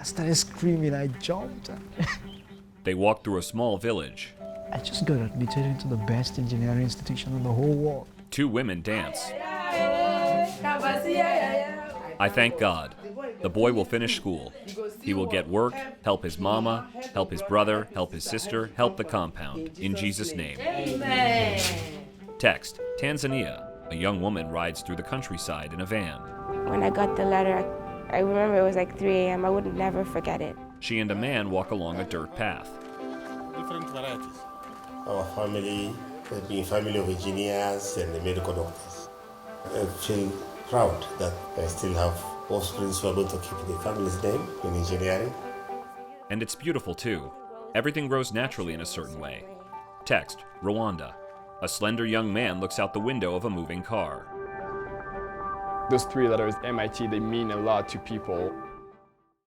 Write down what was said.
started screaming, I jumped. They walk through a small village. I just got admitted into the best engineering institution in the whole world. 2 women dance. I thank God. The boy will finish school. He will get work, help his mama, help his brother, help his sister, help the compound. In Jesus' name. Amen. Text, Tanzania. A young woman rides through the countryside in a van. When I got the letter, I remember it was like 3 a.m. I would never forget it. She and a man walk along a dirt path. Different varieties. Our family has been a family of engineers and medical doctors. I feel proud that I still have offspring who are going to keep the family's name in engineering. And it's beautiful too. Everything grows naturally in a certain way. Text, Rwanda. A slender young man looks out the window of a moving car. Those 3 letters, MIT, they mean a lot to people.